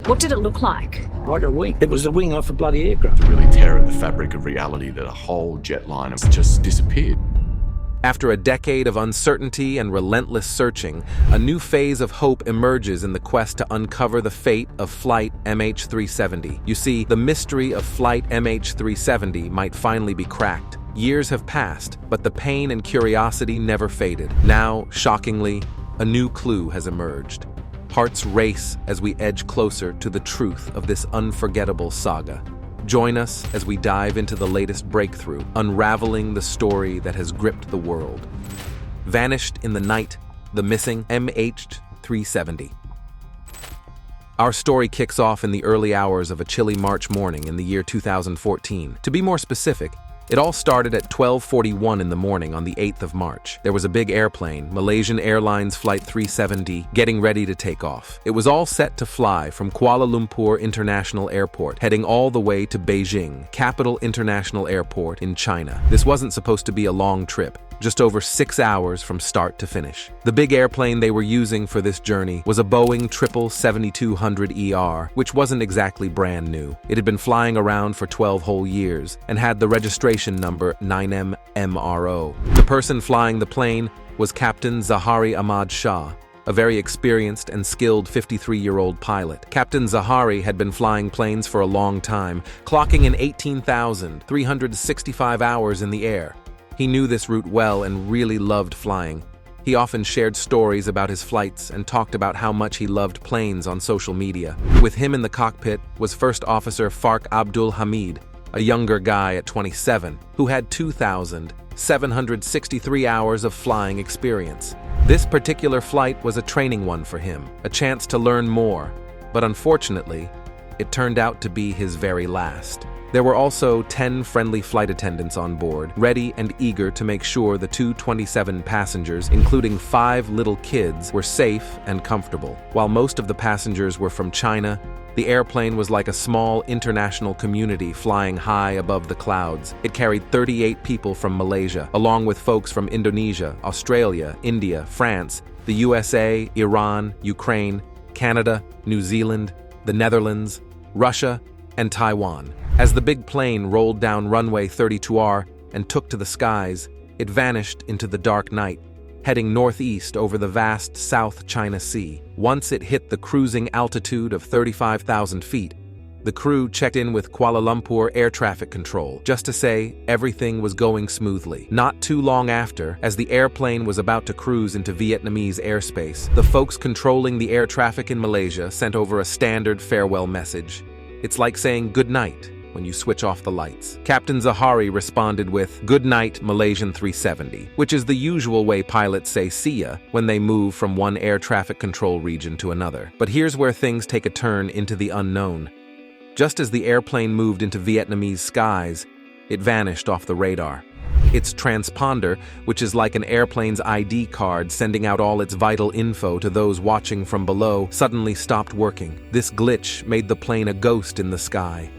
What did it look like? Like a wing. It was the wing off a bloody aircraft. To really tear at the fabric of reality that a whole jet line has just disappeared. After a decade of uncertainty and relentless searching, a new phase of hope emerges in the quest to uncover the fate of Flight MH370. You see, the mystery of Flight MH370 might finally be cracked. Years have passed, but the pain and curiosity never faded. Now, shockingly, a new clue has emerged. Hearts race as we edge closer to the truth of this unforgettable saga. Join us as we dive into the latest breakthrough, unraveling the story that has gripped the world. Vanished in the night, the missing MH370. Our story kicks off in the early hours of a chilly March morning in the year 2014. To be more specific, it all started at 12:41 in the morning on the 8th of March. There was a big airplane, Malaysian Airlines Flight 370, getting ready to take off. It was all set to fly from Kuala Lumpur International Airport, heading all the way to Beijing Capital International Airport in China. This wasn't supposed to be a long trip, just over 6 hours from start to finish. The big airplane they were using for this journey was a Boeing Triple 7200ER, which wasn't exactly brand new. It had been flying around for 12 whole years and had the registration number 9MMRO. The person flying the plane was Captain Zahari Ahmad Shah, a very experienced and skilled 53-year-old pilot. Captain Zahari had been flying planes for a long time, clocking in 18,365 hours in the air. He knew this route well and really loved flying. He often shared stories about his flights and talked about how much he loved planes on social media. With him in the cockpit was First Officer Fark Abdul Hamid, a younger guy at 27, who had 2,763 hours of flying experience. This particular flight was a training one for him, a chance to learn more, but unfortunately, it turned out to be his very last. There were also 10 friendly flight attendants on board, ready and eager to make sure the 227 passengers, including 5 little kids, were safe and comfortable. While most of the passengers were from China, the airplane was like a small international community flying high above the clouds. It carried 38 people from Malaysia, along with folks from Indonesia, Australia, India, France, the USA, Iran, Ukraine, Canada, New Zealand, the Netherlands, Russia, and Taiwan. As the big plane rolled down runway 32R and took to the skies, it vanished into the dark night, heading northeast over the vast South China Sea. Once it hit the cruising altitude of 35,000 feet, the crew checked in with Kuala Lumpur Air Traffic Control, just to say everything was going smoothly. Not too long after, as the airplane was about to cruise into Vietnamese airspace, the folks controlling the air traffic in Malaysia sent over a standard farewell message. It's like saying good night when you switch off the lights. Captain Zahari responded with, "Good night, Malaysian 370, which is the usual way pilots say see ya when they move from one air traffic control region to another. But here's where things take a turn into the unknown. Just as the airplane moved into Vietnamese skies, it vanished off the radar. Its transponder, which is like an airplane's ID card sending out all its vital info to those watching from below, suddenly stopped working. This glitch made the plane a ghost in the sky.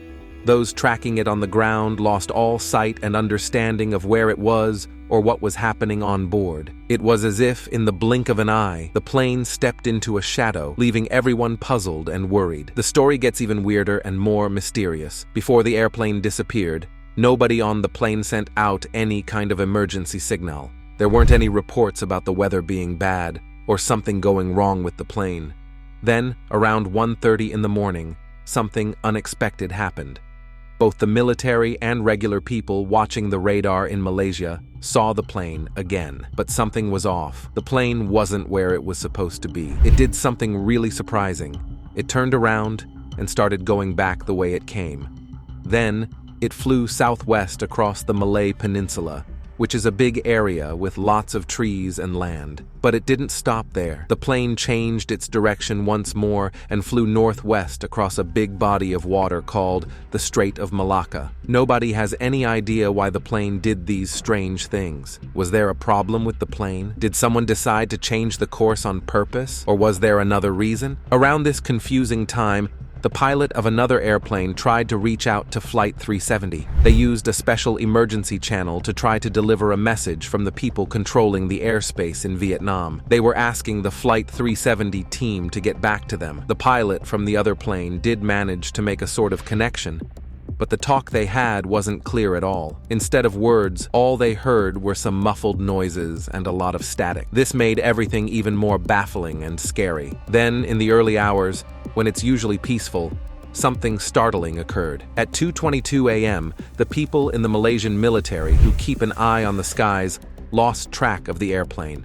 Those tracking it on the ground lost all sight and understanding of where it was or what was happening on board. It was as if, in the blink of an eye, the plane stepped into a shadow, leaving everyone puzzled and worried. The story gets even weirder and more mysterious. Before the airplane disappeared, nobody on the plane sent out any kind of emergency signal. There weren't any reports about the weather being bad or something going wrong with the plane. Then, around 1:30 in the morning, something unexpected happened. Both the military and regular people watching the radar in Malaysia saw the plane again, but something was off. The plane wasn't where it was supposed to be. It did something really surprising. It turned around and started going back the way it came. Then, it flew southwest across the Malay Peninsula, which is a big area with lots of trees and land. But it didn't stop there. The plane changed its direction once more and flew northwest across a big body of water called the Strait of Malacca. Nobody has any idea why the plane did these strange things. Was there a problem with the plane? Did someone decide to change the course on purpose? Or was there another reason? Around this confusing time, the pilot of another airplane tried to reach out to Flight 370. They used a special emergency channel to try to deliver a message from the people controlling the airspace in Vietnam. They were asking the Flight 370 team to get back to them. The pilot from the other plane did manage to make a sort of connection, but the talk they had wasn't clear at all. Instead of words, all they heard were some muffled noises and a lot of static. This made everything even more baffling and scary. Then, in the early hours, when it's usually peaceful, something startling occurred. At 2:22 a.m., the people in the Malaysian military who keep an eye on the skies lost track of the airplane.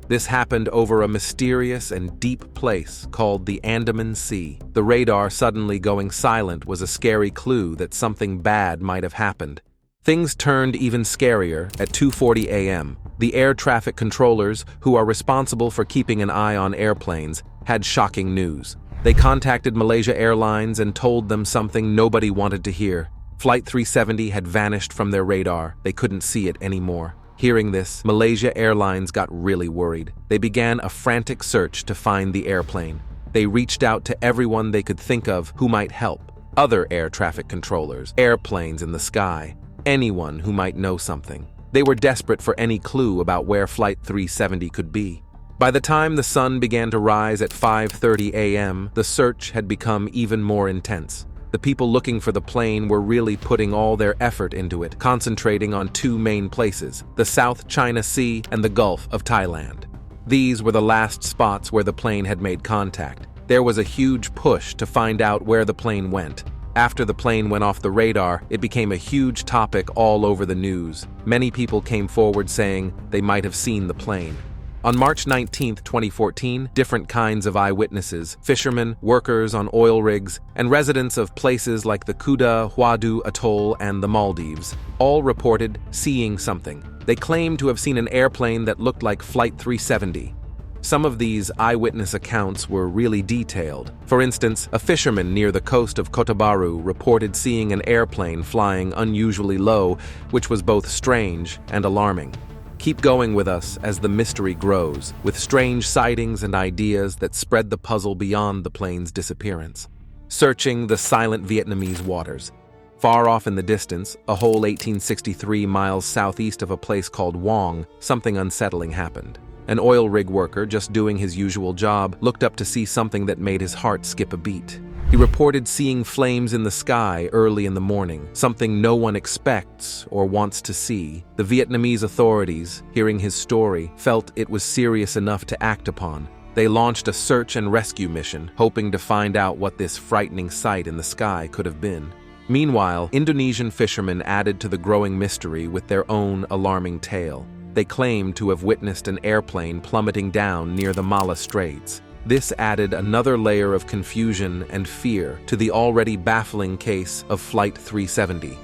This happened over a mysterious and deep place called the Andaman Sea. The radar suddenly going silent was a scary clue that something bad might have happened. Things turned even scarier at 2:40 a.m. The air traffic controllers, who are responsible for keeping an eye on airplanes, had shocking news. They contacted Malaysia Airlines and told them something nobody wanted to hear. Flight 370 had vanished from their radar. They couldn't see it anymore. Hearing this, Malaysia Airlines got really worried. They began a frantic search to find the airplane. They reached out to everyone they could think of who might help. Other air traffic controllers, airplanes in the sky, anyone who might know something. They were desperate for any clue about where Flight 370 could be. By the time the sun began to rise at 5:30 a.m., the search had become even more intense. The people looking for the plane were really putting all their effort into it, concentrating on two main places, the South China Sea and the Gulf of Thailand. These were the last spots where the plane had made contact. There was a huge push to find out where the plane went. After the plane went off the radar, it became a huge topic all over the news. Many people came forward saying they might have seen the plane. On March 19, 2014, different kinds of eyewitnesses, fishermen, workers on oil rigs, and residents of places like the Kuda Huadu Atoll and the Maldives all reported seeing something. They claimed to have seen an airplane that looked like Flight 370. Some of these eyewitness accounts were really detailed. For instance, a fisherman near the coast of Kota Baru reported seeing an airplane flying unusually low, which was both strange and alarming. Keep going with us as the mystery grows, with strange sightings and ideas that spread the puzzle beyond the plane's disappearance. Searching the silent Vietnamese waters. Far off in the distance, a whole 1863 miles southeast of a place called Wong, something unsettling happened. An oil rig worker, just doing his usual job, looked up to see something that made his heart skip a beat. He reported seeing flames in the sky early in the morning, something no one expects or wants to see. The Vietnamese authorities, hearing his story, felt it was serious enough to act upon. They launched a search and rescue mission, hoping to find out what this frightening sight in the sky could have been. Meanwhile, Indonesian fishermen added to the growing mystery with their own alarming tale. They claimed to have witnessed an airplane plummeting down near the Malacca Straits. This added another layer of confusion and fear to the already baffling case of Flight 370.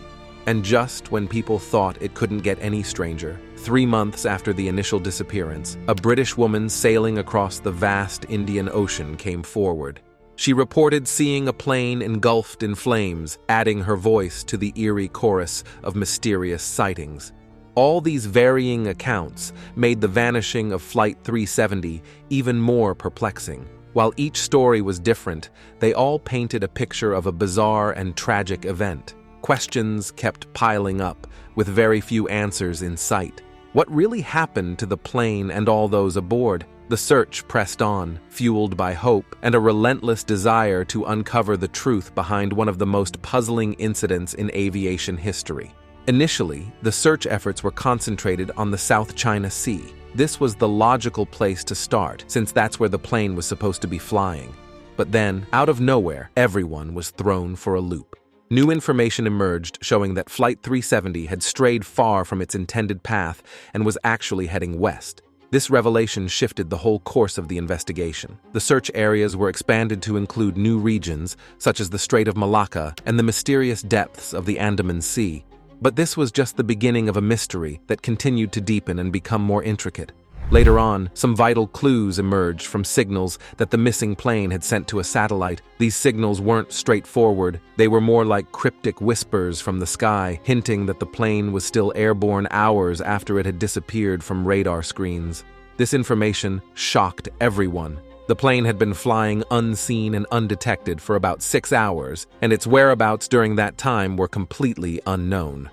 And just when people thought it couldn't get any stranger, 3 months after the initial disappearance, a British woman sailing across the vast Indian Ocean came forward. She reported seeing a plane engulfed in flames, adding her voice to the eerie chorus of mysterious sightings. All these varying accounts made the vanishing of Flight 370 even more perplexing. While each story was different, they all painted a picture of a bizarre and tragic event. Questions kept piling up, with very few answers in sight. What really happened to the plane and all those aboard? The search pressed on, fueled by hope and a relentless desire to uncover the truth behind one of the most puzzling incidents in aviation history. Initially, the search efforts were concentrated on the South China Sea. This was the logical place to start, since that's where the plane was supposed to be flying. But then, out of nowhere, everyone was thrown for a loop. New information emerged showing that Flight 370 had strayed far from its intended path and was actually heading west. This revelation shifted the whole course of the investigation. The search areas were expanded to include new regions, such as the Strait of Malacca and the mysterious depths of the Andaman Sea. But this was just the beginning of a mystery that continued to deepen and become more intricate. Later on, some vital clues emerged from signals that the missing plane had sent to a satellite. These signals weren't straightforward. They were more like cryptic whispers from the sky, hinting that the plane was still airborne hours after it had disappeared from radar screens. This information shocked everyone. The plane had been flying unseen and undetected for about 6 hours, and its whereabouts during that time were completely unknown.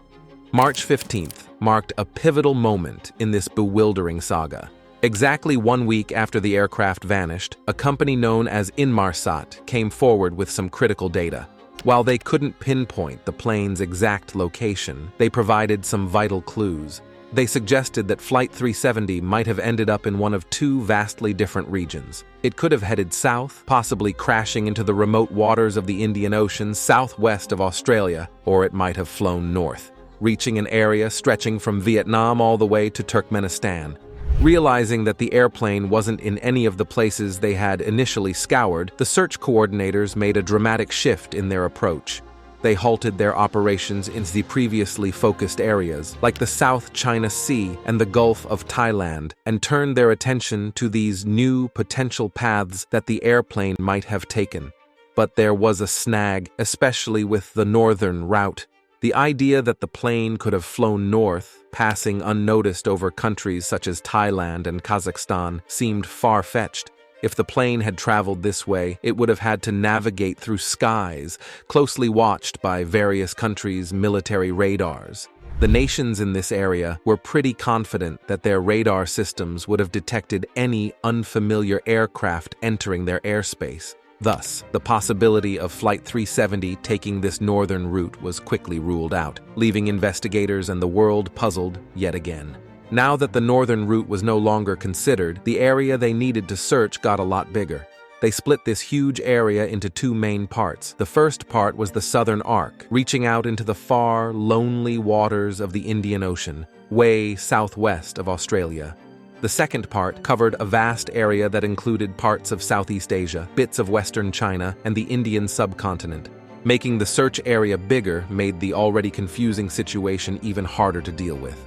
March 15th marked a pivotal moment in this bewildering saga. Exactly 1 week after the aircraft vanished, a company known as Inmarsat came forward with some critical data. While they couldn't pinpoint the plane's exact location, they provided some vital clues. They suggested that Flight 370 might have ended up in one of two vastly different regions. It could have headed south, possibly crashing into the remote waters of the Indian Ocean southwest of Australia, or it might have flown north, reaching an area stretching from Vietnam all the way to Turkmenistan. Realizing that the airplane wasn't in any of the places they had initially scoured, the search coordinators made a dramatic shift in their approach. They halted their operations in the previously focused areas, like the South China Sea and the Gulf of Thailand, and turned their attention to these new potential paths that the airplane might have taken. But there was a snag, especially with the northern route. The idea that the plane could have flown north, passing unnoticed over countries such as Thailand and Kazakhstan, seemed far-fetched. If the plane had traveled this way, it would have had to navigate through skies, closely watched by various countries' military radars. The nations in this area were pretty confident that their radar systems would have detected any unfamiliar aircraft entering their airspace. Thus, the possibility of Flight 370 taking this northern route was quickly ruled out, leaving investigators and the world puzzled yet again. Now that the northern route was no longer considered, the area they needed to search got a lot bigger. They split this huge area into two main parts. The first part was the southern arc, reaching out into the far, lonely waters of the Indian Ocean, way southwest of Australia. The second part covered a vast area that included parts of Southeast Asia, bits of Western China, and the Indian subcontinent. Making the search area bigger made the already confusing situation even harder to deal with.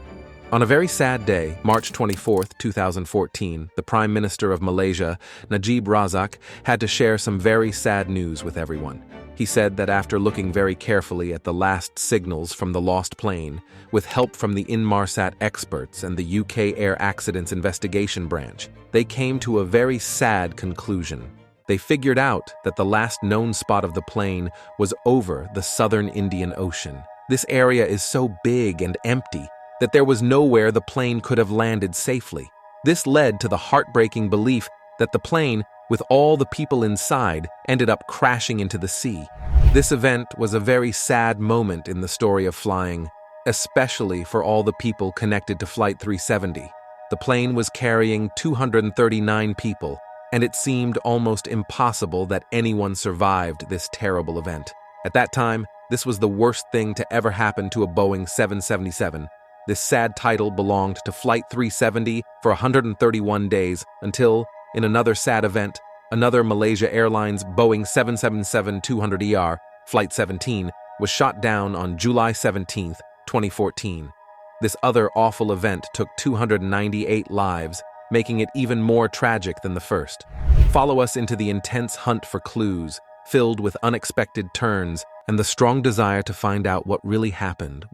On a very sad day, March 24, 2014, the Prime Minister of Malaysia, Najib Razak, had to share some very sad news with everyone. He said that after looking very carefully at the last signals from the lost plane, with help from the Inmarsat experts and the UK Air Accidents Investigation Branch, they came to a very sad conclusion. They figured out that the last known spot of the plane was over the southern Indian Ocean. This area is so big and empty that there was nowhere the plane could have landed safely. This led to the heartbreaking belief that the plane, with all the people inside, ended up crashing into the sea. This event was a very sad moment in the story of flying, especially for all the people connected to Flight 370. The plane was carrying 239 people, and it seemed almost impossible that anyone survived this terrible event. At that time, this was the worst thing to ever happen to a Boeing 777. This sad title belonged to Flight 370 for 131 days until, in another sad event, another Malaysia Airlines Boeing 777-200ER, Flight 17, was shot down on July 17, 2014. This other awful event took 298 lives, making it even more tragic than the first. Follow us into the intense hunt for clues, filled with unexpected turns and the strong desire to find out what really happened.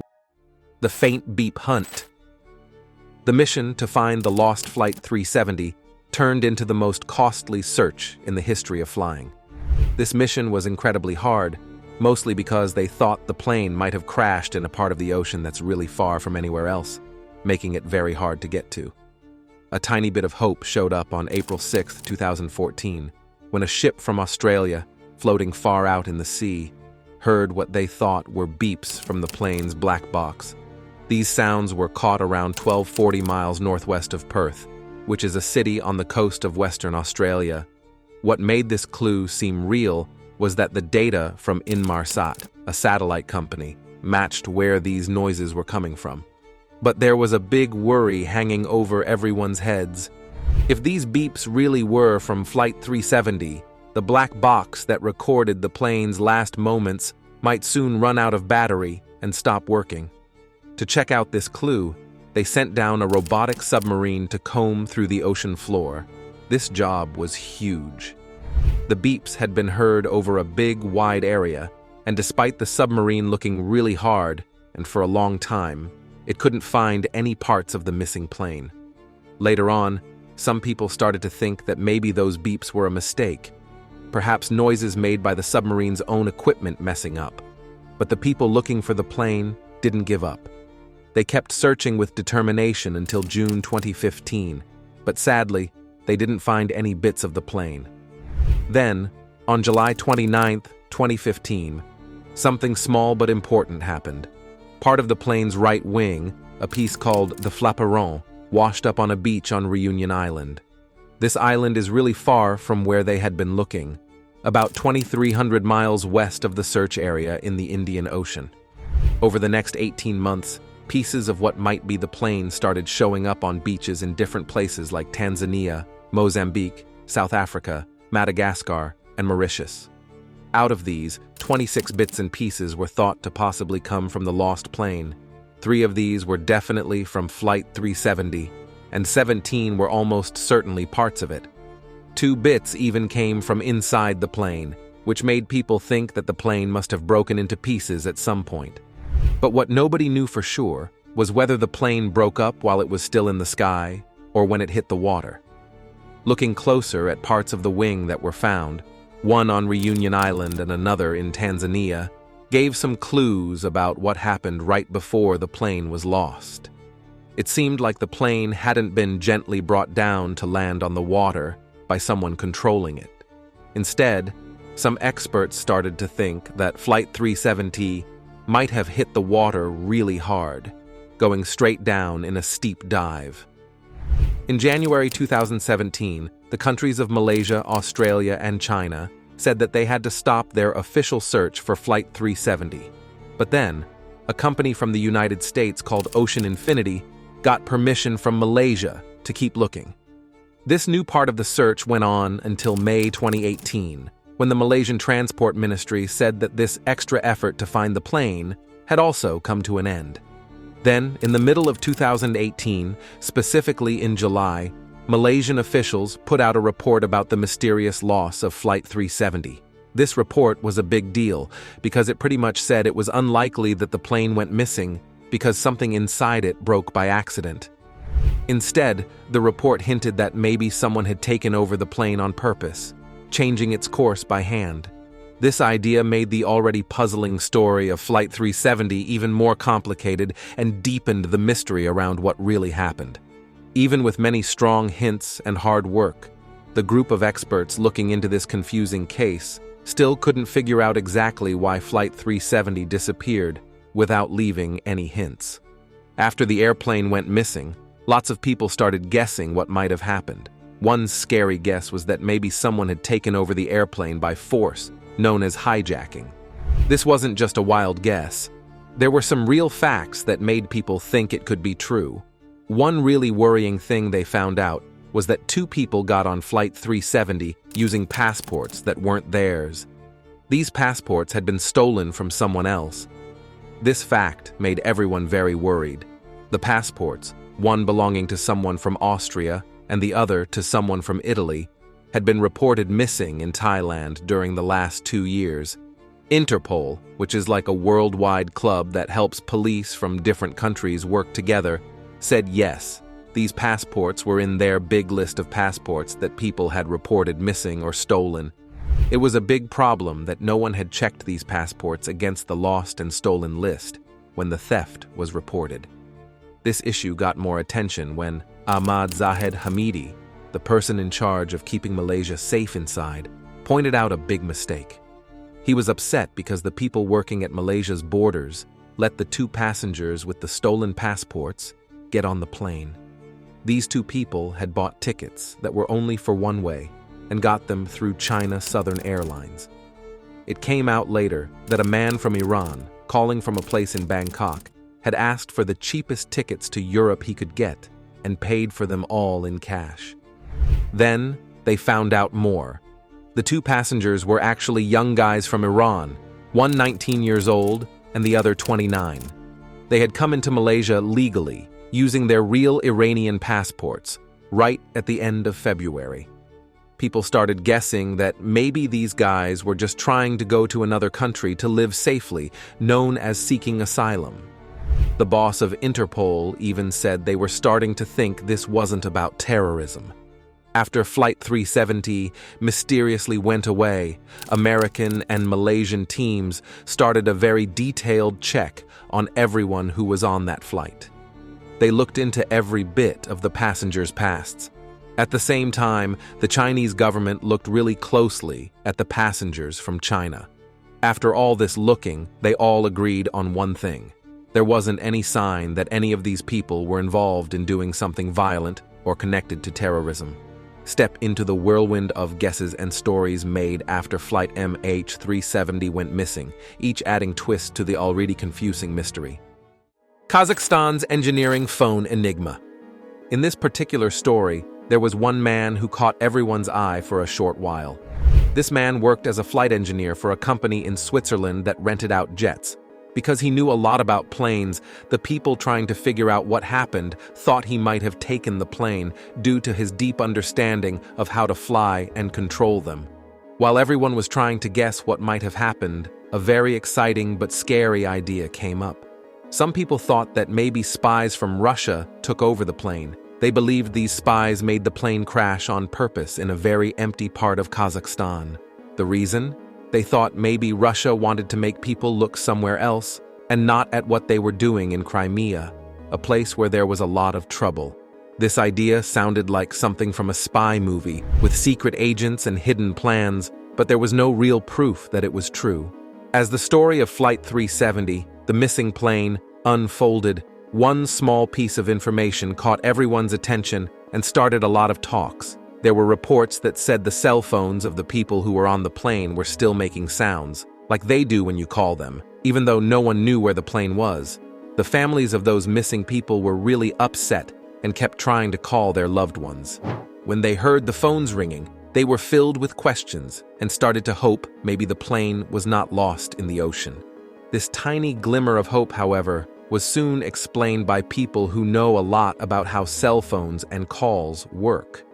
The faint beep hunt. The mission to find the lost Flight 370 turned into the most costly search in the history of flying. This mission was incredibly hard, mostly because they thought the plane might have crashed in a part of the ocean that's really far from anywhere else, making it very hard to get to. A tiny bit of hope showed up on April 6, 2014, when a ship from Australia, floating far out in the sea, heard what they thought were beeps from the plane's black box. These sounds were caught around 1240 miles northwest of Perth, which is a city on the coast of Western Australia. What made this clue seem real was that the data from Inmarsat, a satellite company, matched where these noises were coming from. But there was a big worry hanging over everyone's heads. If these beeps really were from Flight 370, the black box that recorded the plane's last moments might soon run out of battery and stop working. To check out this clue, they sent down a robotic submarine to comb through the ocean floor. This job was huge. The beeps had been heard over a big, wide area, and despite the submarine looking really hard, and for a long time, it couldn't find any parts of the missing plane. Later on, some people started to think that maybe those beeps were a mistake, perhaps noises made by the submarine's own equipment messing up. But the people looking for the plane didn't give up. They kept searching with determination until June 2015, but sadly, they didn't find any bits of the plane. Then, on July 29, 2015, something small but important happened. Part of the plane's right wing, a piece called the flaperon, washed up on a beach on Reunion Island. This island is really far from where they had been looking, about 2,300 miles west of the search area in the Indian Ocean. Over the next 18 months, pieces of what might be the plane started showing up on beaches in different places like Tanzania, Mozambique, South Africa, Madagascar, and Mauritius. Out of these, 26 bits and pieces were thought to possibly come from the lost plane. 3 of these were definitely from Flight 370, and 17 were almost certainly parts of it. 2 bits even came from inside the plane, which made people think that the plane must have broken into pieces at some point. But what nobody knew for sure was whether the plane broke up while it was still in the sky or when it hit the water. Looking closer at parts of the wing that were found, one on Reunion Island and another in Tanzania, gave some clues about what happened right before the plane was lost. It seemed like the plane hadn't been gently brought down to land on the water by someone controlling it. Instead, some experts started to think that Flight 370 might have hit the water really hard, going straight down in a steep dive. In January 2017, the countries of Malaysia, Australia, and China said that they had to stop their official search for Flight 370. But then, a company from the United States called Ocean Infinity got permission from Malaysia to keep looking. This new part of the search went on until May 2018, when the Malaysian Transport Ministry said that this extra effort to find the plane had also come to an end. Then, in the middle of 2018, specifically in July, Malaysian officials put out a report about the mysterious loss of Flight 370. This report was a big deal because it pretty much said it was unlikely that the plane went missing because something inside it broke by accident. Instead, the report hinted that maybe someone had taken over the plane on purpose, changing its course by hand. This idea made the already puzzling story of Flight 370 even more complicated and deepened the mystery around what really happened. Even with many strong hints and hard work, the group of experts looking into this confusing case still couldn't figure out exactly why Flight 370 disappeared without leaving any hints. After the airplane went missing, lots of people started guessing what might have happened. One scary guess was that maybe someone had taken over the airplane by force, known as hijacking. This wasn't just a wild guess. There were some real facts that made people think it could be true. One really worrying thing they found out was that 2 people got on Flight 370 using passports that weren't theirs. These passports had been stolen from someone else. This fact made everyone very worried. The passports, one belonging to someone from Austria and the other to someone from Italy, had been reported missing in Thailand during the last 2 years. Interpol, which is like a worldwide club that helps police from different countries work together, said yes, these passports were in their big list of passports that people had reported missing or stolen. It was a big problem that no one had checked these passports against the lost and stolen list when the theft was reported. This issue got more attention when Ahmad Zahid Hamidi, the person in charge of keeping Malaysia safe inside, pointed out a big mistake. He was upset because the people working at Malaysia's borders let the 2 passengers with the stolen passports get on the plane. These 2 people had bought tickets that were only for one way and got them through China Southern Airlines. It came out later that a man from Iran, calling from a place in Bangkok, had asked for the cheapest tickets to Europe he could get and paid for them all in cash. Then they found out more. The 2 passengers were actually young guys from Iran, one 19 years old and the other 29. They had come into Malaysia legally, using their real Iranian passports, right at the end of February. People started guessing that maybe these guys were just trying to go to another country to live safely, known as seeking asylum. The boss of Interpol even said they were starting to think this wasn't about terrorism, After Flight 370 mysteriously went away, American and Malaysian teams started a very detailed check on everyone who was on that flight. They looked into every bit of the passengers' pasts. At the same time, the Chinese government looked really closely at the passengers from China. After all this looking, they all agreed on one thing. There wasn't any sign that any of these people were involved in doing something violent or connected to terrorism. Step into the whirlwind of guesses and stories made after Flight MH370 went missing, each adding twists to the already confusing mystery. Kazakhstan's engineering phone enigma. In this particular story, there was one man who caught everyone's eye for a short while. This man worked as a flight engineer for a company in Switzerland that rented out jets. Because he knew a lot about planes, the people trying to figure out what happened thought he might have taken the plane due to his deep understanding of how to fly and control them. While everyone was trying to guess what might have happened, a very exciting but scary idea came up. Some people thought that maybe spies from Russia took over the plane. They believed these spies made the plane crash on purpose in a very empty part of Kazakhstan. The reason? They thought maybe Russia wanted to make people look somewhere else and not at what they were doing in Crimea, a place where there was a lot of trouble. This idea sounded like something from a spy movie, with secret agents and hidden plans, but there was no real proof that it was true. As the story of Flight 370, the missing plane, unfolded, one small piece of information caught everyone's attention and started a lot of talks. There were reports that said the cell phones of the people who were on the plane were still making sounds, like they do when you call them, even though no one knew where the plane was. The families of those missing people were really upset and kept trying to call their loved ones. When they heard the phones ringing, they were filled with questions and started to hope maybe the plane was not lost in the ocean. This tiny glimmer of hope, however, was soon explained by people who know a lot about how cell phones and calls work.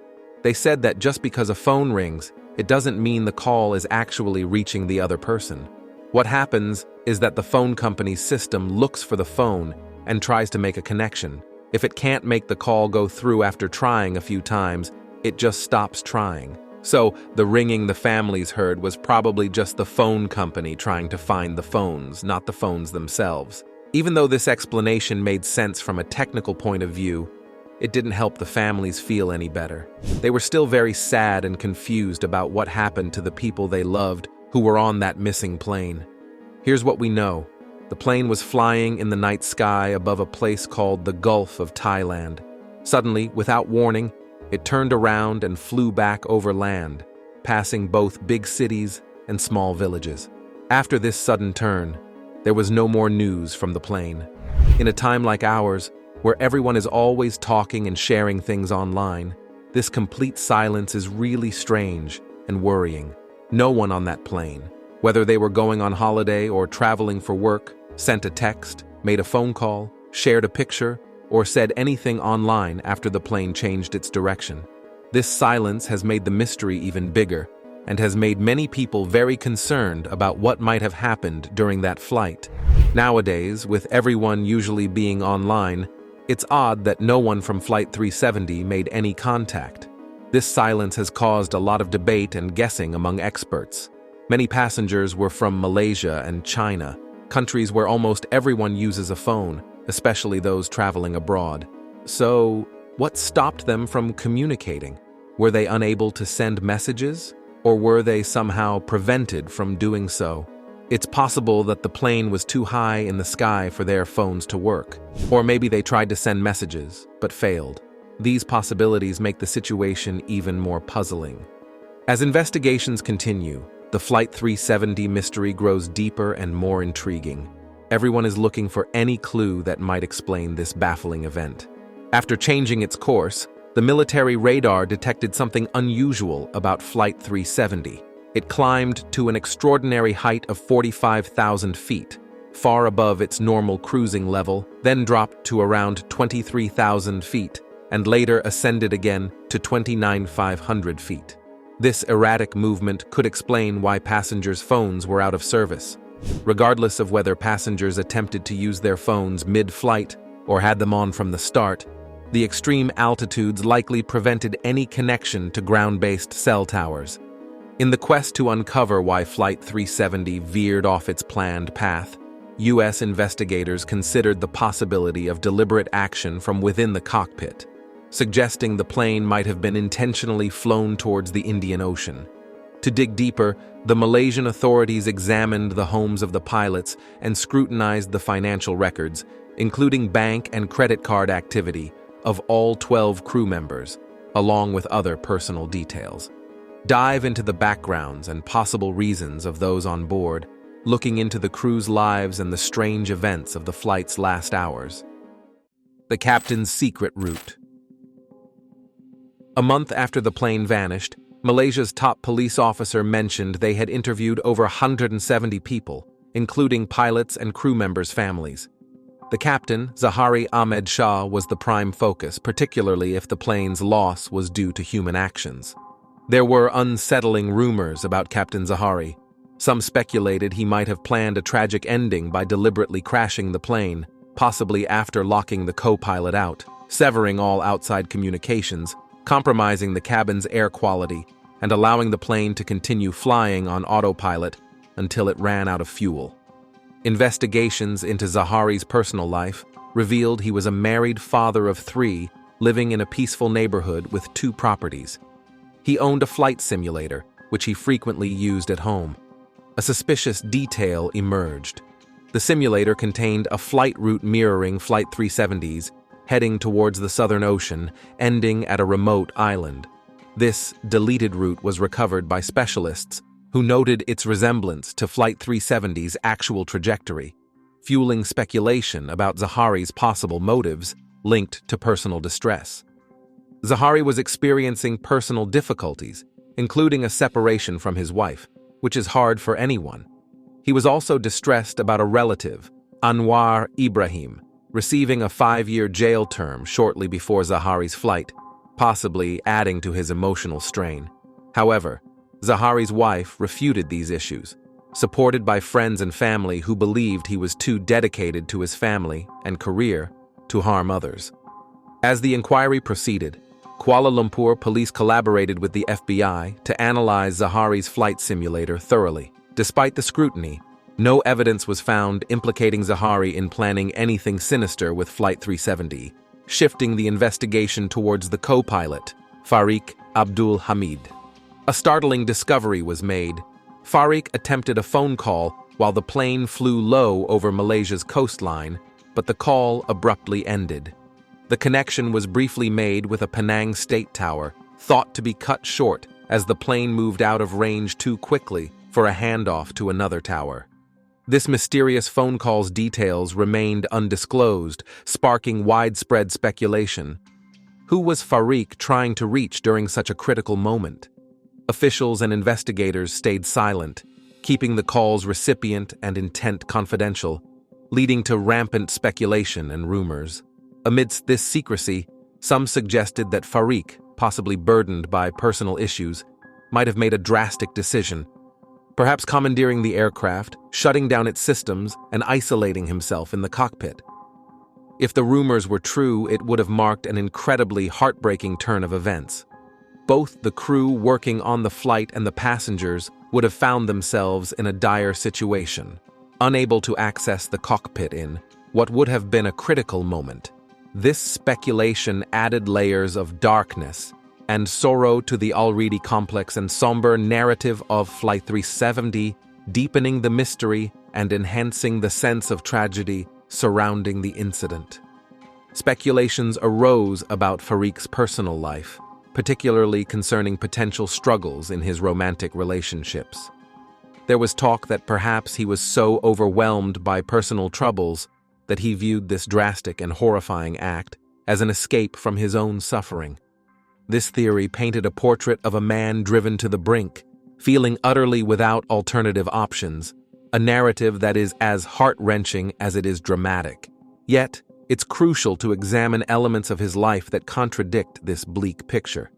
They said that just because a phone rings, it doesn't mean the call is actually reaching the other person. What happens is that the phone company's system looks for the phone and tries to make a connection. If it can't make the call go through after trying a few times, it just stops trying. So, the ringing the families heard was probably just the phone company trying to find the phones, not the phones themselves. Even though this explanation made sense from a technical point of view, it didn't help the families feel any better. They were still very sad and confused about what happened to the people they loved who were on that missing plane. Here's what we know. The plane was flying in the night sky above a place called the Gulf of Thailand. Suddenly, without warning, it turned around and flew back over land, passing both big cities and small villages. After this sudden turn, there was no more news from the plane. In a time like ours, where everyone is always talking and sharing things online, this complete silence is really strange and worrying. No one on that plane, whether they were going on holiday or traveling for work, sent a text, made a phone call, shared a picture, or said anything online after the plane changed its direction. This silence has made the mystery even bigger and has made many people very concerned about what might have happened during that flight. Nowadays, with everyone usually being online, it's odd that no one from Flight 370 made any contact. This silence has caused a lot of debate and guessing among experts. Many passengers were from Malaysia and China, countries where almost everyone uses a phone, especially those traveling abroad. So, what stopped them from communicating? Were they unable to send messages? Or were they somehow prevented from doing so? It's possible that the plane was too high in the sky for their phones to work. Or maybe they tried to send messages, but failed. These possibilities make the situation even more puzzling. As investigations continue, the Flight 370 mystery grows deeper and more intriguing. Everyone is looking for any clue that might explain this baffling event. After changing its course, the military radar detected something unusual about Flight 370. It climbed to an extraordinary height of 45,000 feet, far above its normal cruising level, then dropped to around 23,000 feet, and later ascended again to 29,500 feet. This erratic movement could explain why passengers' phones were out of service. Regardless of whether passengers attempted to use their phones mid-flight or had them on from the start, The extreme altitudes likely prevented any connection to ground-based cell towers. In the quest to uncover why Flight 370 veered off its planned path, U.S. investigators considered the possibility of deliberate action from within the cockpit, suggesting the plane might have been intentionally flown towards the Indian Ocean. To dig deeper, the Malaysian authorities examined the homes of the pilots and scrutinized the financial records, including bank and credit card activity, of all 12 crew members, along with other personal details. Dive into the backgrounds and possible reasons of those on board, looking into the crew's lives and the strange events of the flight's last hours. The captain's secret route. A month after the plane vanished, Malaysia's top police officer mentioned they had interviewed over 170 people, including pilots and crew members' families. The captain, Zahari Ahmed Shah, was the prime focus, particularly if the plane's loss was due to human actions. There were unsettling rumors about Captain Zahari. Some speculated he might have planned a tragic ending by deliberately crashing the plane, possibly after locking the co-pilot out, severing all outside communications, compromising the cabin's air quality, and allowing the plane to continue flying on autopilot until it ran out of fuel. Investigations into Zahari's personal life revealed he was a married father of 3 living in a peaceful neighborhood with 2 properties. He owned a flight simulator, which he frequently used at home. A suspicious detail emerged. The simulator contained a flight route mirroring Flight 370's, heading towards the Southern Ocean, ending at a remote island. This deleted route was recovered by specialists who noted its resemblance to Flight 370's actual trajectory, fueling speculation about Zahari's possible motives linked to personal distress. Zahari was experiencing personal difficulties, including a separation from his wife, which is hard for anyone. He was also distressed about a relative, Anwar Ibrahim, receiving a 5-year jail term shortly before Zahari's flight, possibly adding to his emotional strain. However, Zahari's wife refuted these issues, supported by friends and family who believed he was too dedicated to his family and career to harm others. As the inquiry proceeded, Kuala Lumpur police collaborated with the FBI to analyze Zahari's flight simulator thoroughly. Despite the scrutiny, no evidence was found implicating Zahari in planning anything sinister with Flight 370, shifting the investigation towards the co-pilot, Fariq Abdul Hamid. A startling discovery was made. Fariq attempted a phone call while the plane flew low over Malaysia's coastline, but the call abruptly ended. The connection was briefly made with a Penang State Tower, thought to be cut short as the plane moved out of range too quickly for a handoff to another tower. This mysterious phone call's details remained undisclosed, sparking widespread speculation. Who was Fariq trying to reach during such a critical moment? Officials and investigators stayed silent, keeping the call's recipient and intent confidential, leading to rampant speculation and rumors. Amidst this secrecy, some suggested that Fariq, possibly burdened by personal issues, might have made a drastic decision, perhaps commandeering the aircraft, shutting down its systems, and isolating himself in the cockpit. If the rumors were true, it would have marked an incredibly heartbreaking turn of events. Both the crew working on the flight and the passengers would have found themselves in a dire situation, unable to access the cockpit in what would have been a critical moment. This speculation added layers of darkness and sorrow to the already complex and somber narrative of Flight 370, deepening the mystery and enhancing the sense of tragedy surrounding the incident. Speculations arose about Fariq's personal life, particularly concerning potential struggles in his romantic relationships. There was talk that perhaps he was so overwhelmed by personal troubles that he viewed this drastic and horrifying act as an escape from his own suffering. This theory painted a portrait of a man driven to the brink, feeling utterly without alternative options, a narrative that is as heart-wrenching as it is dramatic. Yet, it's crucial to examine elements of his life that contradict this bleak picture.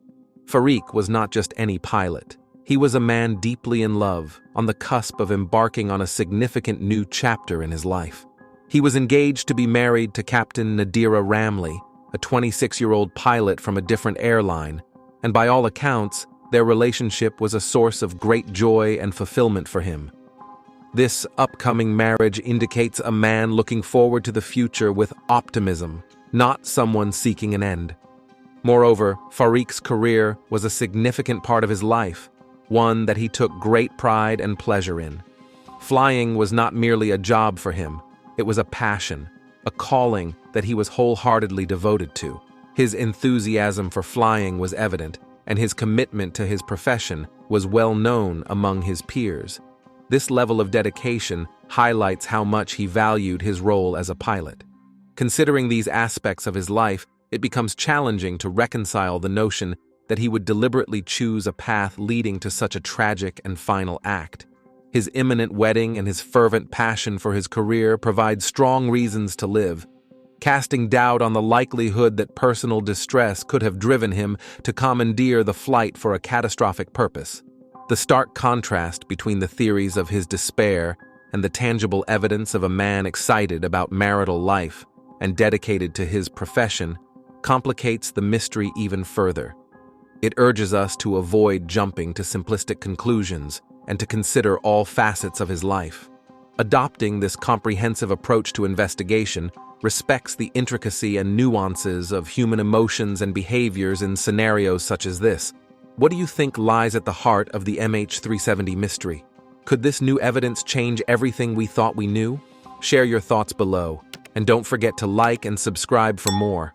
Fariq was not just any pilot. He was a man deeply in love, on the cusp of embarking on a significant new chapter in his life. He was engaged to be married to Captain Nadira Ramley, a 26-year-old pilot from a different airline, and by all accounts, their relationship was a source of great joy and fulfillment for him. This upcoming marriage indicates a man looking forward to the future with optimism, not someone seeking an end. Moreover, Fariq's career was a significant part of his life, one that he took great pride and pleasure in. Flying was not merely a job for him, it was a passion, a calling that he was wholeheartedly devoted to. His enthusiasm for flying was evident, and his commitment to his profession was well known among his peers. This level of dedication highlights how much he valued his role as a pilot. Considering these aspects of his life, it becomes challenging to reconcile the notion that he would deliberately choose a path leading to such a tragic and final act. His imminent wedding and his fervent passion for his career provide strong reasons to live, casting doubt on the likelihood that personal distress could have driven him to commandeer the flight for a catastrophic purpose. The stark contrast between the theories of his despair and the tangible evidence of a man excited about marital life and dedicated to his profession complicates the mystery even further. It urges us to avoid jumping to simplistic conclusions and to consider all facets of his life. Adopting this comprehensive approach to investigation respects the intricacy and nuances of human emotions and behaviors in scenarios such as this. What do you think lies at the heart of the MH370 mystery? Could this new evidence change everything we thought we knew? Share your thoughts below, and don't forget to like and subscribe for more.